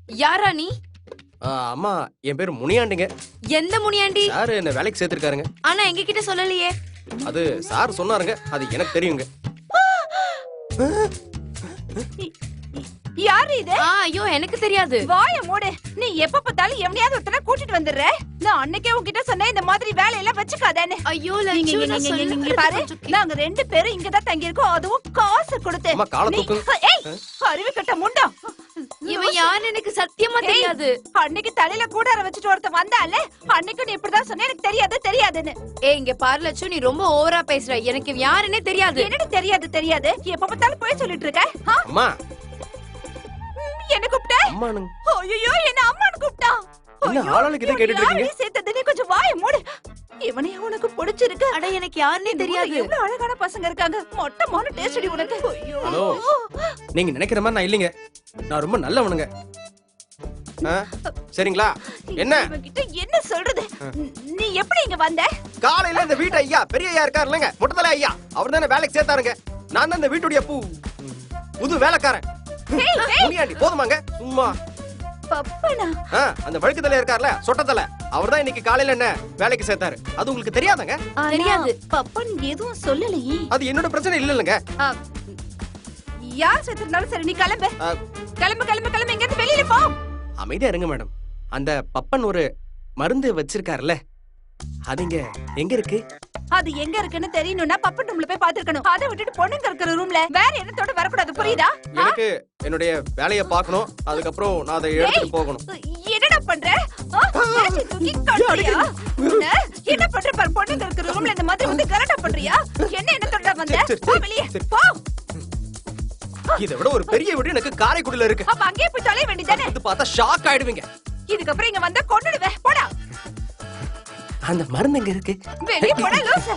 யாரா நீ? அம்மா என் பேரு முனியாண்டிங்க. எந்த முனியாண்டி? சார் என்ன வேலைக்கு சேர்த்திருக்காருங்க. ஆனா எங்க கிட்ட சொல்லலையே. அது சார் சொன்னாருங்க, அது எனக்கு தெரியுங்க. யாரு இது? ஐயோ எனக்கு தெரியாது. வாய மூடு. நீ எப்ப பார்த்தாலும் எவனையாவது ஒருத்தனை கூட்டிட்டு வந்துடுற. நான் அன்னைக்கே உன்கிட்ட சொன்னேன் இந்த மாதிரி வேலையெல்லாம் வச்சுக்காதேன்னு. ஐயோ இங்க பாரு, நாங்க 2 பேரும் இங்கதான் தங்கி இருக்கோம். அதுவும் காசு கொடுத்து. அம்மா கால தூக்கு. ஏய், அறிவு கட்ட முண்டா. இவன் யாருன்னு எனக்கு சத்தியமா தெரியாது. அன்னைக்கு தலையில கூடார வச்சுட்டு ஒருத்த வந்தால, அன்னைக்கு நீ இப்படிதான் சொன்ன, எனக்கு தெரியாதுன்னு. இங்க பாரு லட்சு, நீ ரொம்ப ஓவரா பேசுற. எனக்கு யாருன்னே தெரியாது. என்னன்னு தெரியாது. எப்ப பார்த்தாலும் போய் சொல்லிட்டு இருக்க. அம்மா என்ன கூப்பிட்ட? அம்மானுங்க. ஐயோ, என்ன அம்மான்னு கூப்பிட்டா? என்ன ஆளாளுக்கு இதை கேட்டுட்டு இருக்கீங்க? சேர்த்ததுனே கொஞ்சம் வாய மூடு. இவனே உனக்கு பிடிச்சிருக்கு? அட எனக்கு யாருன்னே தெரியாது. எவ்வளவு அழகான பசங்க இருக்காங்க. மொட்டமான டேஸ்ட் அடி உனக்கு. ஹலோ, நீங்க நினைக்கிற மாதிரி நான் இல்லைங்க. நான் ரொம்ப நல்லவனுங்க. சரிங்களா? என்ன இவங்கிட்ட என்ன சொல்றது? நீ எப்படி இங்க வந்த? காலையில இந்த வீட்டு ஐயா பெரிய ஐயா இருக்காரு இல்லங்க, முட்டத்தலை ஐயா, அவர் தானே வேலைக்கு சேர்த்தாருங்க. நான் தான் இந்த வீட்டுடைய புது வேலைக்காரன். முனியாண்டி போதுமாங்க சும்மா. பப்பனா? அந்த வழுக்கு தலை இருக்கார்ல, சொட்டத்தலை, அவர் தான் இன்னைக்கு காலையில என்ன வேலைக்கு சேர்த்தாரு. அது உங்களுக்கு தெரியாதங்க? தெரியாது. பப்பன் எதுவும் சொல்லலையே. அது என்னோட பிரச்சனை இல்லங்க. யார் சேர்த்திருந்தாலும் சரி, நீ கிளம்பு. கிளம்பு, இங்க இருந்து வெளியில போ. அமைதியா இருங்க மேடம். அந்த பப்பன் ஒரு மருந்து வச்சிருக்காருல்ல, அது எங்க இருக்கு? அது எங்க இருக்குன்னு தெரியணும்னா பப்பன் ரூம்ல போய் பாத்துக்கணும். அதை விட்டுட்டு பொண்ணுங்க இருக்கிற ரூம்ல வேற என்னத்தோட வரக்கூடாது, புரியுதா? எனக்கு என்னுடைய வேலைய பார்க்கணும், அதுக்கப்புறம் நான் அதை எடுத்துட்டு போகணும். என்னடா பண்ற? என்ன பண்ற பாரு, பொண்ணுங்க இருக்கிற ரூம்ல இந்த மாதிரி வந்து கலாட்டா பண்றியா? என்னத்தோட வந்த? போ வெளியே போ. இதை விட ஒரு பெரிய வீடு எனக்கு காரைக்குடியில இருக்கு. அப்ப அங்கேயே போய் தொலை வேண்டியதானே? இது பார்த்தா ஷாக் ஆயிடுவீங்க. இதுக்கப்புறம் இங்க வந்தா கொன்னுடுவே. போடா. அந்த மருந்து எங்க இருக்கு? வெளியே போடா லூசு.